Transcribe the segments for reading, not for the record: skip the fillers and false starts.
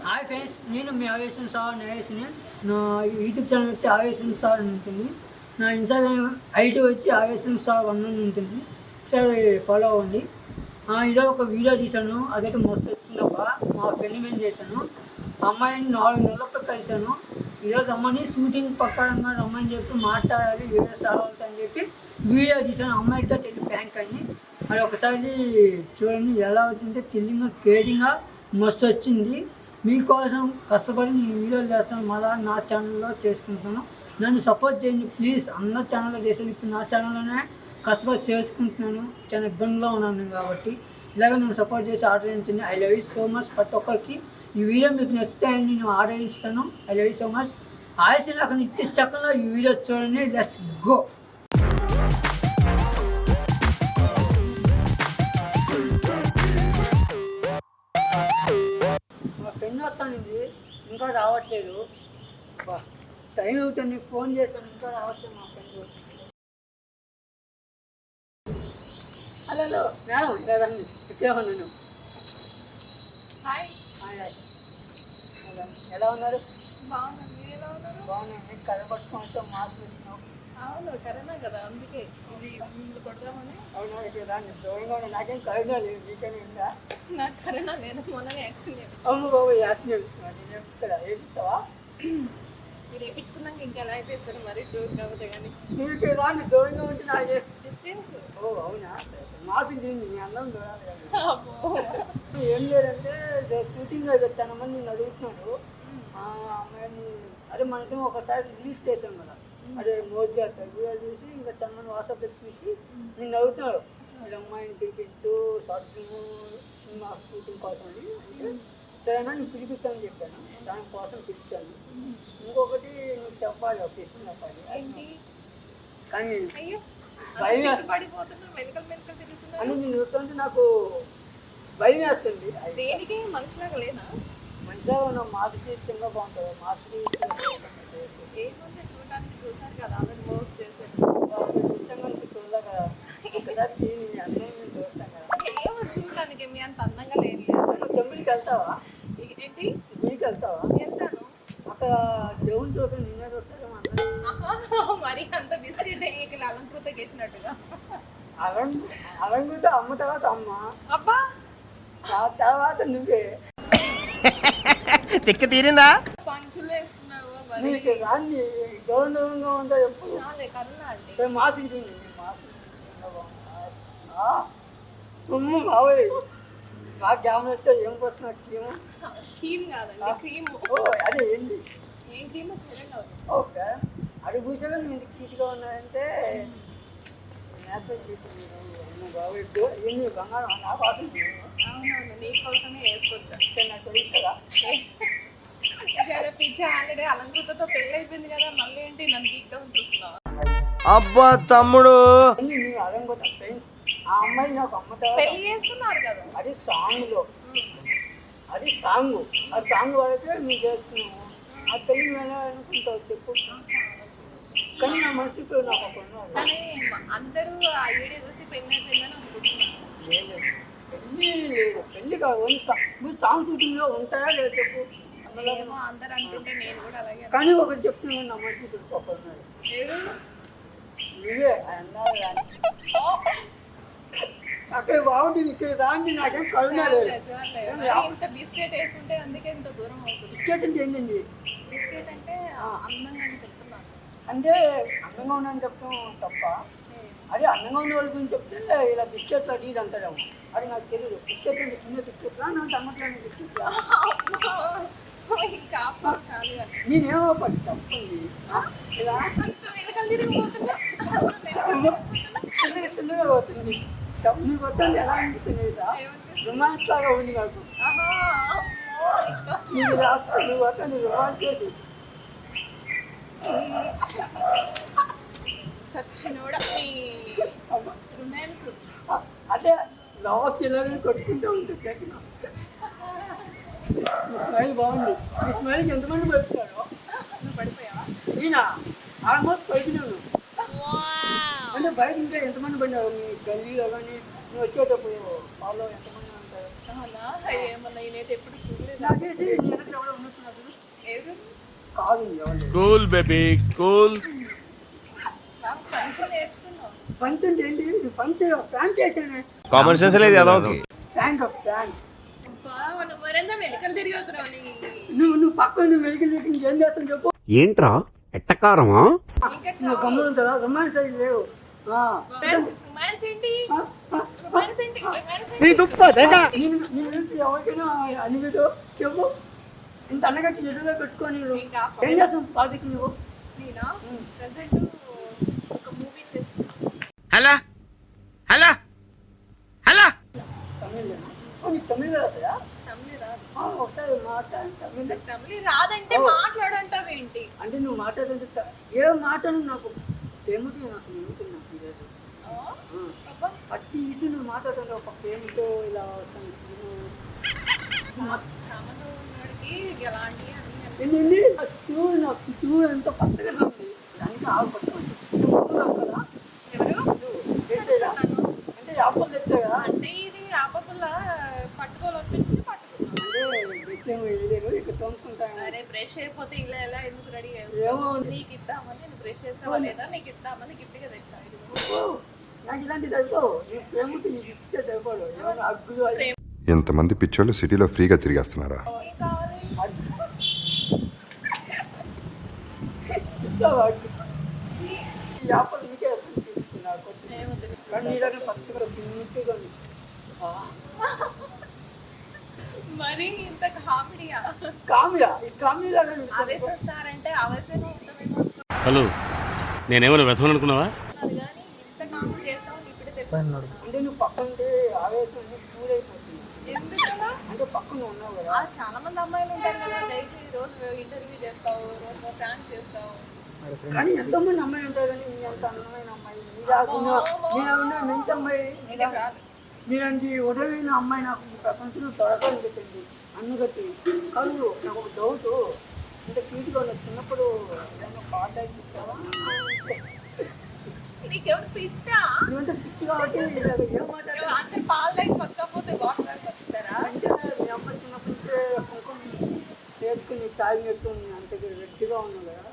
Hi friends, నేను మీ ఆవేశం sir నరేష్ని. నా యూట్యూబ్ ఛానల్ వచ్చి ఆవేశం సార్ అని ఉంటుంది. నా ఇన్స్టాగ్రామ్ ఐడి వచ్చి ఆవేశం సార్ 1 అని ఉంటుంది. ఒకసారి ఫాలో అవ్వండి. ఈరోజు ఒక వీడియో తీశాను, అదైతే మస్తు వచ్చిందబ్బా. మా ఫ్రెండ్ మేము చేశాను. అమ్మాయిని 4 నెలలప్పుడు కలిశాను. ఈరోజు రమ్మని షూటింగ్ ప్రకారంగా రమ్మని చెప్పి మాట్లాడాలి, వీడియో సార్ అవుతాయని చెప్పి వీడియో తీశాను. అమ్మాయితో ఫ్యాంక్ అని అది ఒకసారి చూడండి ఎలా వచ్చింటే థ్రిల్లింగ్గా కేరింగ్గా మస్తు వచ్చింది. మీకోసం కష్టపడి నేను వీడియోలు చేస్తాను, మళ్ళీ నా ఛానల్లో చేసుకుంటాను. నన్ను సపోర్ట్ చేయండి ప్లీజ్. అందరి ఛానల్లో చేసాను, ఇప్పుడు నా ఛానల్లోనే కష్టపడి చేసుకుంటున్నాను. చాలా ఇబ్బందిలో ఉన్నాను కాబట్టి ఇలాగ నన్ను సపోర్ట్ చేసి ఆర్డర్ ఇచ్చింది. I love you so much. ప్రతి ఒక్కరికి ఈ వీడియో మీకు నచ్చితే నేను ఆర్డర్ ఇస్తాను. I love you so much. Ayush నాకు నిత్య సెకండ్లో ఈ వీడియో చూడండి. Let's go. ఫ్రెండ్ వస్తానండి, ఇంకా రావట్లేదు. టైం అవుతుంది, ఫోన్ చేశాను, ఇంకా రావట్లేదు మా ఫ్రెండ్. హలో హలో మేడం, ఇలా రండి. ఇక్కడే ఉన్నాను. Hi hi hi. ఎలా ఉన్నారు? బాగున్నాను. మీరు ఎలా ఉన్నారు? బాగున్నాను. కథ పట్టుకోవచ్చా? మాస్క్ పెట్టినావు. అవును కరోనా కదా, అందుకే ఇది ముందు కొడదామని. అవునా? ఇక్కడ రాండి. దూరంగా ఉన్నా. నాకేం కరోనా లేదు, మీకైనా ఉందా? నాకు కరోనా లేదు, మొన్ననే యాక్సిడెంట్. అవును బాబు, యాక్సిడెంట్ చేస్తున్నాను. నేను చెప్తారా? ఏమిస్తావా? మీరు వేయించుకున్నాక ఇంకా ఎలా అయిపోయిస్తారు మరి, టూర్ కాకపోతే కానీ. మీకు రాండి, దూరంగా ఉంటే నాకే. డిస్టెన్స్. ఓ అవునా? మాస్క్ తింది, మీ అందరం దూరాలి కదా. అబ్బో. ఏం లేదంటే షూటింగ్ అయితే చాలా మంది నేను అడుగుతున్నాడు. అమ్మాయిని అదే మనకి ఒకసారి రిలీజ్ చేసాం కదా, అదే మోదీ వీడియో చూసి ఇంకా చాలా మంది వాట్సాప్లో చూసి నేను అడుగుతున్నాడు, అది అమ్మాయిని పిలిపించు షార్ట్ సినిమా షూటింగ్ కోసం అని. అంటే సరేనా నేను పిలిపిస్తానని చెప్పాను, దానికోసం పిలిచాను. ఇంకొకటి నువ్వు చెప్పాలి, ఒక విషయం చెప్పాలి. కానీ భయం పడిపోతున్నా, మెలకలు మెలకలు తిరుగుతున్నా అని నేను చూస్తుంటే నాకు భయం వేస్తుంది. దేనికి మనుషులాగా లేనా? మంచిగా ఉన్న మాస్క్ చిన్నగా బాగుంటుంది. మాస్క్ ఏముంది చూడడానికి, చూసారు కదా ఆల్రెడీ వర్క్ చేశారు. నిజంగా చూడలే కదా, ఒకసారి అన్నీ చూస్తాం కదా. ఏమో చూడడానికి మీ అంత అందంగా లేదు. నువ్వు టెంపుల్కి వెళ్తావా? ఏంటి? గుడికి వెళ్తావా? వెళ్తాను. అక్కడ దేవుని చూసి నిన్నే చూస్తారేమో అందరూ. మరి అంత బిస్కెట్ ఇక్కడ అలంకృత చేసినట్టుగా. అలంకృత అమ్మ తర్వాత అమ్మ, అబ్బా ఆ తర్వాత నువ్వే. తిక్క తీరిందా? పంచులు వేస్తున్నావు మరి. నీకు రాని గౌరవంగా ఉందా ఎప్పుడు? చాలే కరుణ అంటే. మాస్క్ తింది, మాస్క్ బాబోయ్. నా క్యామెరా వస్తే ఏం వస్తున్నా క్రీమ్? క్రీమ్ కాదండి, క్రీమ్. ఓ అదే ఏంటి? ఏం క్రీమ్? ఓకే, అది కూర్చొని మీరు క్యూట్గా ఉన్నాయంటే మెసేజ్ చేసింది. బాబోయ్, ఎన్ని బంగారం నా కోసం. అవునవును, నీ కోసమే వేసుకోవచ్చా. నాకు తెలుస్తుందా? పిచ్చి ఆల్రెడీ అలంకృతతో పెళ్ళి అయిపోయింది కదా, మళ్ళీ ఏంటి నన్ను గీక్దామని చూస్తున్నావా? అబ్బా తమ్ముడు, నేను అలంకృత ఫ్రెండ్స్. ఆ అమ్మాయి నాకు అమ్మతా. పెళ్లి చేసుకున్నారు కదా. అది సాంగ్లో, అది సాంగ్. ఆ సాంగ్ వరకే మేము చేసుకున్నాము. ఆ పెళ్ళి మేము అనుకుంటావు చెప్పు. కానీ నా మనసులో నాకు ఒక ఉన్నాడు. కానీ అందరూ ఆ వీడియో చూసి పెళ్లి అయిపోయిందని అనుకుంటున్నాను. లేదు, పెళ్ళి లేదు, పెళ్ళి కాదు. ఓన్లీ మీరు సాంగ్ షూటింగ్లో ఉంటాయా లేదు చెప్పు. అందులో ఏమో అందరు అనుకుంటే నేను కూడా అలాగే. కానీ ఒకటి చెప్తున్నాను, నా మనసులో ఒక ఉన్నాడు. నువ్వే అన్నారు కానీ అక్కడ బాగుంటుంది, ఇక్కడ రాండి. నాకేం కరుణ లేదు. ఇంత బిస్కెట్ వేస్తుంటే అందుకే ఇంత దూరం అవుతుంది. బిస్కెట్ అంటే ఏంటండి? బిస్కెట్ అంటే అందంగా అని చెప్తున్నాను. అంటే అందంగా ఉన్నాయని చెప్పడం తప్ప. అదే అందంగా ఉన్న వాళ్ళ గురించి చెప్తే ఇలా బిస్కెట్లు అది ఇది అంటాడేమో. అది నాకు తెలియదు. బిస్కెట్ అంటే చిన్న బిస్కెట్లా, నా టమాటాలు బిస్కెట్లా? నేనేమో పడి చెప్పండి ఇలా చిన్నగా పోతుంది. నీకు వస్తుంది ఎలా అనిపిస్తుంది? రొమాన్స్ లాగా ఉంది నాకు. నీకు రాస్తా, నువ్వు వస్తా, నువ్వు రొమాన్స్ చేసి అదే లాస్ట్ ఇలా కొట్టుకుంటూ ఉంటుంది. స్మైల్ బాగుంది. ఈ స్మైల్కి ఎంతమంది పడుతున్నారు? పడిపోయావా? ఈయన ఆల్మోస్ట్ పైకినాను. అంటే బయట ఉంటే ఎంతమంది పడినారు మీ గల్లీలో? కానీ నువ్వు వచ్చేటప్పుడు ఫాలో ఎంతమంది ఉంటారు? ఏమన్నా నేనైతే ఎప్పుడు చూడలేదు. నాకేసి నేను కాదు ఎవరు కూల్ బేబీ కూల్. నాకు పంచ నేర్చుకున్నావు. పంచ్ అంటే ఏంటి పంచ్ ప్యాంట్ వేసానే కామన్ సెన్స్ లేదు అదొకటి. ప్యాంట్ ప్యాంట్ మనం మరింత మెడికల్ తిరిగి వెళ్తున్నావు నీ. నువ్వు పక్కన మెడికల్ ఏం చేస్తాను చెప్పు. ఏంట్రా ఎట్టకారమా? ఇంకా నువ్వు గమ్మున ఉంటుందా రొమాన్స్ అయితే లేవు రొమాన్స్ ఏంటి? రొమాన్స్ ఏంటి? రొమాన్స్ ఏంటి? నేను ఎవరికైనా అనిపిదు చెప్పు ఇంత అన్నగట్టి ఎదురుగా పెట్టుకొని ఇంకా ఏం చేస్తాం పాటికి నువ్వు నేనా ప్రజెంట్ ఒక మూవీ చేస్తున్నా. Hello hello hello. తమిళేనా నీకు తమిళ రాదా తమిళ రాదు. ఒకసారి మాట్లాడి తమిళ తమిళ రాదంటే మాట్లాడంటావేంటి? అంటే నువ్వు మాట్లాడుతుంటే ఏ మాటను నాకు ప్రేమతో నాకు ఏమిటి నాకు ఈరోజు అబ్బా అట్టి ఈసి నువ్వు మాట్లాడుతుంటే ఒక ప్రేమతో ఇలా వస్తాను సంబంధం ఉన్నవాడికి ఎలాంటి అని ఏంటండి టూ నాకు టూ ఎంతో కొత్తగా ఉంది దానికి ఆగుపడుతుంది కదా ఎవరు వేసేదా అంటే యాపలు తెచ్చా కదా అంటే ఇది ఆపకుల పట్టుకోవాలనిపించింది పట్టుకున్నాను. అంటే విషయం వేయలేరు ఇక్కడ తోముకుంటాను అరే బ్రష్ అయిపోతే ఇలా ఎలా ఎందుకు రెడీ ఏమో నీకు ఇద్దామని నేను బ్రష్ చేస్తావా లేదా నీకు ఇద్దామని గిఫ్ట్ గా తెచ్చా. నాకు ఇలాంటి సరిపోవు నీ ప్రేమకి నీకు ఇచ్చే సరిపోడు ఏమన్నా అగ్గులు అవి ఎంతమంది పిచ్చోళ్ళు సిటీలో ఫ్రీగా తిరిగేస్తున్నారా? ఏం కావాలి? ఇస్తావా అగ్గు? ఈ యాపలు నీకే తీసుకున్నాను ఏముంది? కానీ నీలాగే పచ్చగా నీట్గా ఉంది మరి ఇంత కామెడీయా? కామ్యా ఈ కామ్యలాగా ఆవేశం స్టార్ అంటే ఆవేశంగా ఉంటుంది హలో, నేనేమైనా వ్యర్థం అనుకున్నావా? కానీ ఇంత కామెడీ చేస్తావు ఇప్పుడే తెలుసు. అంటే నువ్వు పక్కన ఆవేశం పూరైపోతుంది ఎందుకలా? అంటే పక్కన ఉన్నావు కదా చాలా మంది అమ్మాయిలు ఉంటారు కదా డైలీ రోజు ఇంటర్వ్యూ చేస్తావు రోజు ప్రాంక్ చేస్తావు. కానీ ఎంతో మంది అమ్మాయి ఉంటారు కానీ నీ అంత అందమైన అమ్మాయి నీ రాకుండా నేను మంచి అమ్మాయి నేనే కాదు. నేనంటే ఉదయమైన అమ్మాయి నాకు ఈ ప్రపంచంలో దొరకనిపించింది అందుకని కాదు నాకు ఒక డౌట్ ఇంత క్యూట్గా ఉన్న చిన్నప్పుడు ఏమన్నా పాట ఇస్తావా నీకేమైనా పిచ్చా? నువ్వంటే పిచ్చి కాబట్టి ఏం మాట్లాడాలి అందరు పాలు లైక్ పక్కపోతే వాటర్ వస్తారా? అంటే మీ అమ్మాయి చిన్నప్పుడు నుంచే కుంకుమ చేసుకుని తాగినట్టు అంత గట్టిగా ఉన్నావు కదా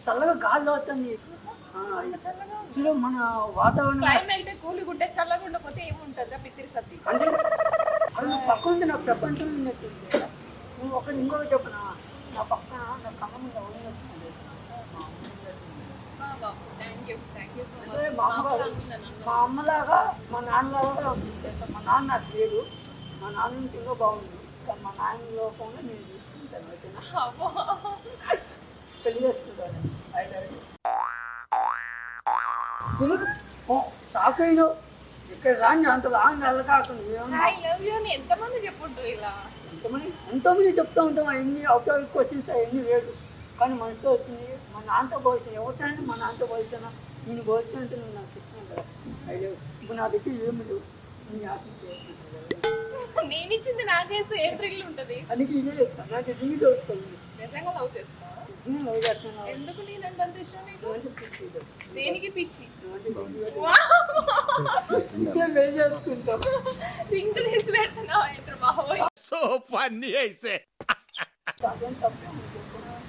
చల్లగా గాలి అవుతుంది అసలు మన వాతావరణం క్లైమేట్ కూలిగా ఉంటే చల్లగా ఉండకపోతే ఏముంటుందా పిత్తిరి సత్తి. అంటే అది పక్క ఉంది నా ప్రపంచం ఉన్నట్టుంది నువ్వు ఒకటి ఇంకొక చెప్పనా నా పక్కన నా కళ్ళ మీద ఉన్నట్టుంది థ్యాంక్ యూ సో అంటే మచ్. మా అమ్మలాగా మా నాన్నలాగా ఉంటుంది మా నాన్న నాకు లేదు మా నాన్న ఇంకా బాగుంది కానీ మా నాన్న లోపంలో నేను చూసుకుంటాను ఓకేనా పెళ్లి చేసుకుంటాను షాక్ అయినా ఇక్కడ రాని అంత రాని వెళ్ళకాకుండా ఐ లవ్ యూ అని ఎంతమంది చెప్పుంటావు ఇలా? ఎంతోమంది చెప్తూ ఉంటాం అవన్నీ అవుట్ క్వశ్చన్స్ అవన్నీ లేదు కానీ మనసులో వచ్చింది మా నాన్నతో పోల్చాను ఎవరికైనా మా నాన్నతో పోల్చాను నేను పోల్చానంటే నువ్వు నాకు ఇస్తున్నాను కదా అయ్యో ఇప్పుడు నా దగ్గర ఏమి లేవు నీ ఆశించాను నేను ఇచ్చింది నాకేస్తే ఏ థ్రిల్ ఉంటుంది? అందుకే ఇదే చేస్తాను నాకు జీవితం వస్తుంది నిజంగా లవ్ చేస్తున్నావా? నేను లవ్ చేస్తున్నాను ఎందుకు నేనంటే అంత ఇష్టం నీకు? దేనికి పిచ్చి? ఇంకే పెళ్లి చేసుకుంటాం రింగ్ తీసి పెడుతున్నావు ఏంటర్ బాబోయ్. సో ఫన్నీ అయితే. అదేం తప్ప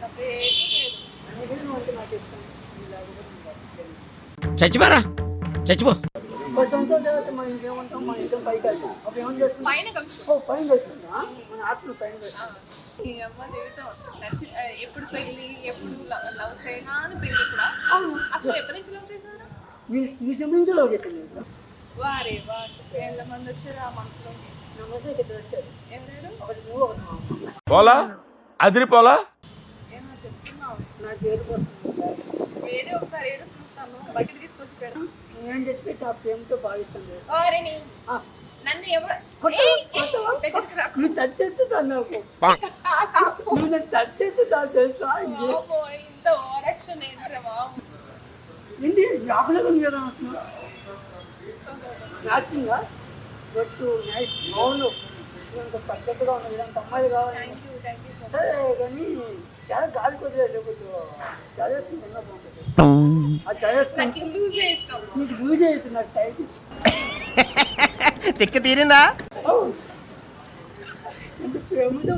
తప్పేమీ లేదు. అందుకే నువ్వు అంటే నాకు ఇష్టం చచ్చిపోరా చచ్చిపో. ఒక సంవత్సరం తర్వాత మనం ఇంకేమంటాం మన ఇద్దరం పైకి వెళ్తాం అప్పుడు ఏమని చేస్తాం పైన కలుసుకో. పైన కలుస్తుందా మన ఆత్మ పైన కలుస్తాం ఈ అమ్మ జీవితం నచ్చి ఎప్పుడు పెళ్ళి ఎప్పుడు లవ్ చేయగానే పెళ్ళి కూడా అసలు ఎప్పటి నుంచి లవ్ చేశారు? నేను నుంచి లవ్ చేశాను సార్ వారే వారు ఎంతమంది వచ్చారు ఆ మనసులో? నా మనసు ఇక్కడ వచ్చారు ఎవరు? ఒకటి నువ్వు ఒకటి మా అమ్మ పోలా అదిరిపోలా. ఏమో చెప్తున్నావు. నాకు ఏడుపోతుంది వేరే ఒకసారి ఏదో చూస్తాను బయటకు తీసుకొచ్చి పెడతాను. నేను చెప్పి ఆ ప్రేమతో భావిస్తాను వారిని నన్ను ఎవరు దగ్గరికి రా. నువ్వు టచ్ చేస్తున్నాను నాకు చాలా నువ్వు నన్ను టచ్ చేస్తున్నావు తెలుసా బాబోయ్, ఇంత ఓవరాక్షన్ ఏంట్రా బాబు? ఏంటి యాభైలో మీరు అసలు మ్యాచింగా బట్ నైస్ అవును ఇంత పద్ధతిగా ఉన్నది ఇలాంటి అమ్మాయిలు కావాలి థ్యాంక్ యూ సో మచ్. సరే కానీ చాలా గాలి కొద్దిలేదు కొంచెం చదివేస్తుంది ఎన్నో బాగుంటుంది అది చదివేస్తుంది నాకు లూజ్ ఇష్టం. నీకు యూజ్ చేస్తుంది నాకు టైప్ తిక్క తీరిందా? అంటే ప్రేమతో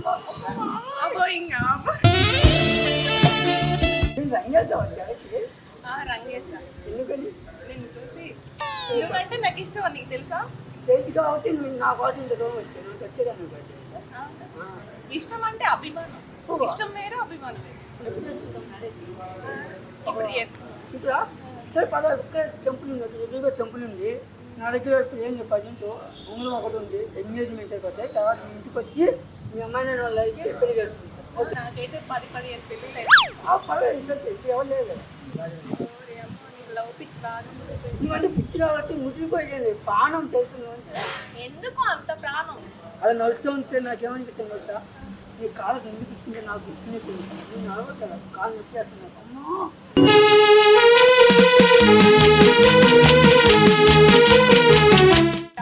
అబ్బో ఇంకా రంగేస్తావు క్యారెక్టర్ రంగేసా ఎందుకని నిన్ను చూసి నువ్వంటే నాకు ఇష్టం నీకు తెలుసా తెలుసు కాబట్టి నేను నా కోసం ఇంత దూరం వచ్చాను నాకు వచ్చేదాన్ని బట్టి ఇష్టం అంటే అభిమానం ఇష్టం వేరు అభిమానం వేరు ఇప్పుడు చేసుకున్నాం ఇప్పుడు సరే పద ఒక్క టెంపుల్ ఉంది ఎదురుగా టెంపుల్ ఉంది నా దగ్గర ఇప్పుడు ఏం ప్రజెంట్ ఉంగరం ఒకటి ఉంది ఎంగేజ్మెంట్ అయిపోతాయి తర్వాత మీ ఇంటికి వచ్చి మీ అమ్మాయి వాళ్ళకి పెళ్లి చేసుకుంటాం నాకైతే 10-15 పెళ్ళిళ్ళు పర్వాలేదు సార్ ఇప్పుడు ఎవరు లేదు లవ్ పిచ్చి బాగా ఎందుకంటే పిచ్చి కాబట్టి ముట్టిపోయేది ప్రాణం తెలుస్తుంది అంటే ఎందుకు అంత ప్రాణం అలా నడుస్తూ ఉంటే నాకేమనిపిస్తుంది తెలుసా నీ కాళ్ళకి ఎందుకు ఇస్తుంటే నాకు ఇస్తుంది నేను నడవదు కదా కాళ్ళు నొప్పేస్తున్నాను అమ్మా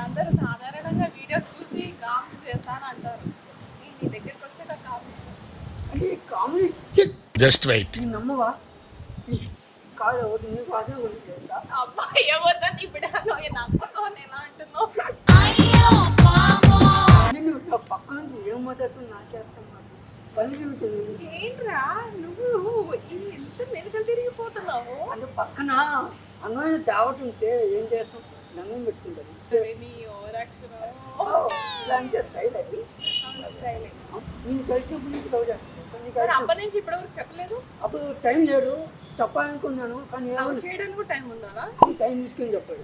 అందరూ సాధారణంగా వీడియోస్ చూసి కామెంట్ చేస్తాను అంటారు నీ దగ్గరికి వచ్చాక కామెంట్ అంటే కామెడీ జస్ట్ వెయిట్. నీ నమ్మవా కాదు ఒకటి నీ కోసం గురించి తెలుసా అబ్బాయి ఏమవుతుంది ఇప్పుడు నమ్మకం నేను అంటున్నావు నేను ఇట్లా పక్క నుంచి ఏం మాట్లాడుతున్నా నాకే అర్థం కాదు పని చూస్తుంది ఏంట్రా నువ్వు ఎంత మెరుగలు తిరిగిపోతున్నావు అంటే పక్కన అందమైన దావట్ ఉంటే ఏం చేస్తాం దండం పెట్టుకుంటాను నీ ఓవరాక్షన్ ఇలా అంటే స్టైల్ అది స్టైల్ నేను కలిసినప్పుడు నుంచి లవ్ చేస్తాను నీకు మరి అప్పటి నుంచి ఇప్పటి వరకు చెప్పలేదు అప్పుడు టైం లేదు చెప్పాలనుకున్నాను కానీ లవ్ చేయడానికి కూడా టైం ఉందా టైం తీసుకుని చెప్పాడు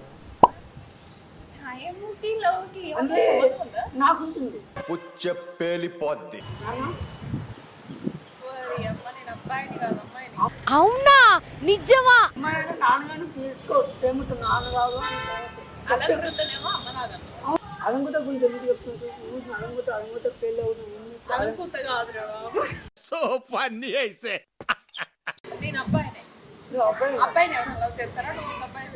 టైంకి లవ్కి అంటే ఉందా నాకు ఉంటుంది పుచ్చపేలిపోద్ది నాన్న, అమ్మ నేను అబ్బాయిని కాదు అమ్మాయిని అవునా నిజమా అమ్మాయి అంటే నాన్నగారిని తీసుకోవచ్చు ప్రేమతో నాన్న కాదు అలంకృతనేమో అమ్మలాగను అలంగుత గురించి ఎందుకు చెప్తుంటే ఊరికి అలంగుత పెళ్ళి అవుతుంది అలంకృత కాదురా బాబు సో ఫన్నీ అయితే నేను అబ్బాయినే నువ్వు అబ్బాయి అబ్బాయిని ఎవరు లవ్ చేస్తారా నువ్వు ఒక అబ్బాయి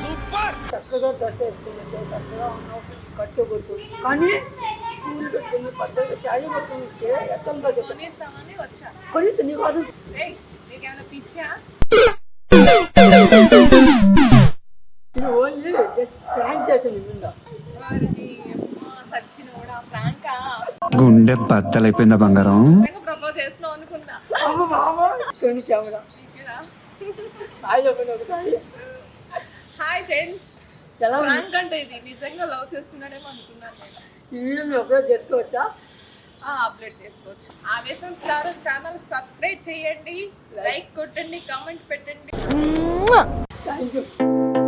సూపర్ చక్కగా డ్రెస్ వేసుకున్నట్టు చక్కగా ఉన్నావు కట్టుకోవచ్చు కానీ స్కూల్ పెట్టుకుని పద్ధతిగా చాయ్ పట్టుకుంటే ఎత్తంగా చెప్పండి కొనిస్తామని వచ్చా కొనిస్తే నీ కోసం ఏయ్ నీకేమైనా పిచ్చా నేను ఓన్లీ జస్ట్ ప్రాంక్ చేశాను నిన్న వారిని సచ్చిన కూడా ఫ్రాంకా గుండె బద్దలైపోయిందా బంగారం? ప్రపోజ్ చేస్తున్నావు అనుకున్నా అమ్మ బాబా కొన్ని కెమెరా ఇక్కడ హాయ్ చెప్పండి ఒకసారి హాయ్ ఫ్రెండ్స్ ఎలా ఉంది ఫ్రాంక్ అంటే ఇది నిజంగా లవ్ చేస్తున్నాడేమో అనుకున్నాను నేను ఈ వీడియో మీరు అప్లోడ్ చేసుకోవచ్చా అప్లోడ్ చేసుకోవచ్చు ఆవేశం స్టార్ ఛానల్ సబ్స్క్రైబ్ చేయండి లైక్ కొట్టండి కామెంట్ పెట్టండి థ్యాంక్ యూ